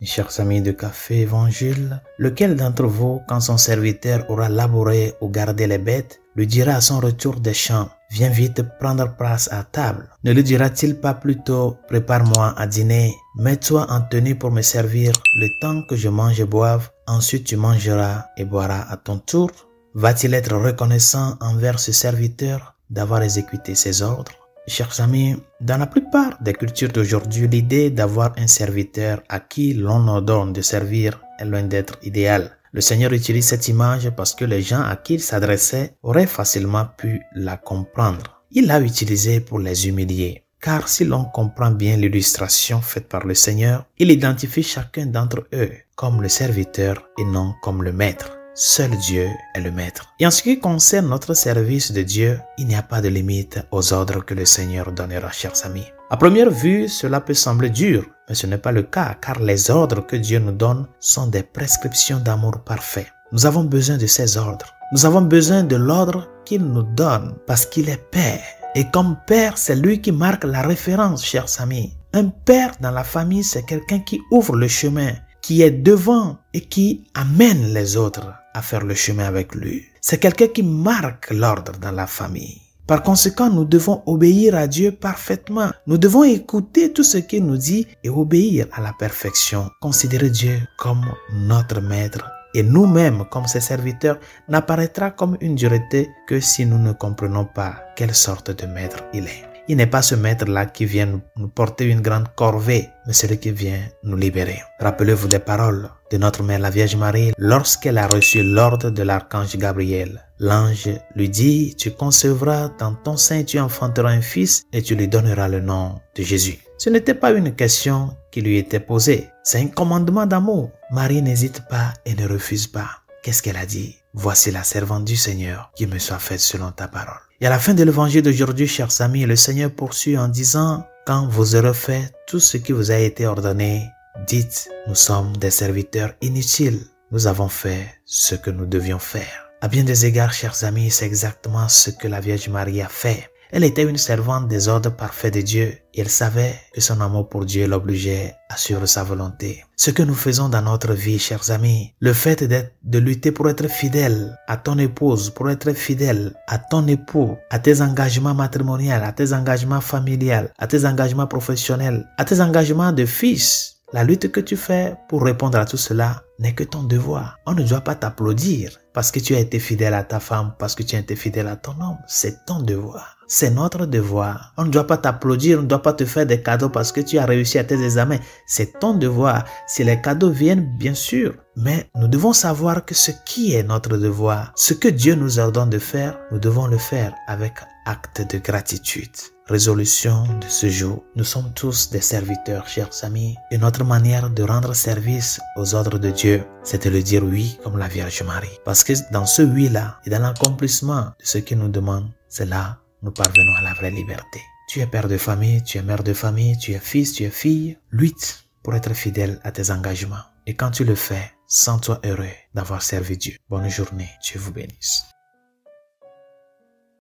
Mes chers amis de Café Évangile, lequel d'entre vous, quand son serviteur aura labouré ou gardé les bêtes, lui dira à son retour des champs, « Viens vite prendre place à table » Ne lui dira-t-il pas plutôt, « Prépare-moi à dîner, mets-toi en tenue pour me servir le temps que je mange et boive, ensuite tu mangeras et boiras à ton tour » Va-t-il être reconnaissant envers ce serviteur d'avoir exécuté ses ordres? Chers amis, dans la plupart des cultures d'aujourd'hui, l'idée d'avoir un serviteur à qui l'on ordonne de servir est loin d'être idéale. Le Seigneur utilise cette image parce que les gens à qui il s'adressait auraient facilement pu la comprendre. Il l'a utilisée pour les humilier. Car si l'on comprend bien l'illustration faite par le Seigneur, il identifie chacun d'entre eux comme le serviteur et non comme le maître. Seul Dieu est le maître. Et en ce qui concerne notre service de Dieu, il n'y a pas de limite aux ordres que le Seigneur donnera, chers amis. À première vue, cela peut sembler dur, mais ce n'est pas le cas, car les ordres que Dieu nous donne sont des prescriptions d'amour parfait. Nous avons besoin de ces ordres. Nous avons besoin de l'ordre qu'il nous donne, parce qu'il est Père. Et comme Père, c'est lui qui marque la référence, chers amis. Un Père dans la famille, c'est quelqu'un qui ouvre le chemin, qui est devant et qui amène les autres à faire le chemin avec lui. C'est quelqu'un qui marque l'ordre dans la famille. Par conséquent, nous devons obéir à Dieu parfaitement. Nous devons écouter tout ce qu'il nous dit et obéir à la perfection. Considérer Dieu comme notre maître et nous-mêmes comme ses serviteurs n'apparaîtra comme une dureté que si nous ne comprenons pas quelle sorte de maître il est. Il n'est pas ce maître-là qui vient nous porter une grande corvée, mais celui qui vient nous libérer. Rappelez-vous des paroles de notre mère la Vierge Marie lorsqu'elle a reçu l'ordre de l'archange Gabriel. L'ange lui dit, « Tu concevras dans ton sein, tu enfanteras un fils et tu lui donneras le nom de Jésus. » Ce n'était pas une question qui lui était posée, c'est un commandement d'amour. Marie n'hésite pas et ne refuse pas. Qu'est-ce qu'elle a dit? « Voici la servante du Seigneur, qui me soit faite selon ta parole. » Et à la fin de l'évangile d'aujourd'hui, chers amis, le Seigneur poursuit en disant, « Quand vous aurez fait tout ce qui vous a été ordonné, dites, nous sommes des serviteurs inutiles. Nous avons fait ce que nous devions faire. » À bien des égards, chers amis, c'est exactement ce que la Vierge Marie a fait. Elle était une servante des ordres parfaits de Dieu et elle savait que son amour pour Dieu l'obligeait à suivre sa volonté. Ce que nous faisons dans notre vie, chers amis, le fait de lutter pour être fidèle à ton épouse, pour être fidèle à ton époux, à tes engagements matrimoniaux, à tes engagements familiaux, à tes engagements professionnels, à tes engagements de fils, la lutte que tu fais pour répondre à tout cela n'est que ton devoir. On ne doit pas t'applaudir parce que tu as été fidèle à ta femme, parce que tu as été fidèle à ton homme. C'est ton devoir. C'est notre devoir. On ne doit pas t'applaudir, on ne doit pas te faire des cadeaux parce que tu as réussi à tes examens. C'est ton devoir. Si les cadeaux viennent, bien sûr. Mais nous devons savoir que ce qui est notre devoir, ce que Dieu nous ordonne de faire, nous devons le faire avec acte de gratitude. Résolution de ce jour. Nous sommes tous des serviteurs, chers amis, et notre manière de rendre service aux ordres de Dieu, c'est de le dire oui comme la Vierge Marie. Parce que dans ce oui-là et dans l'accomplissement de ce qu'il nous demande, c'est là nous parvenons à la vraie liberté. Tu es père de famille, tu es mère de famille, tu es fils, tu es fille. Lutte pour être fidèle à tes engagements. Et quand tu le fais, sens-toi heureux d'avoir servi Dieu. Bonne journée, Dieu vous bénisse.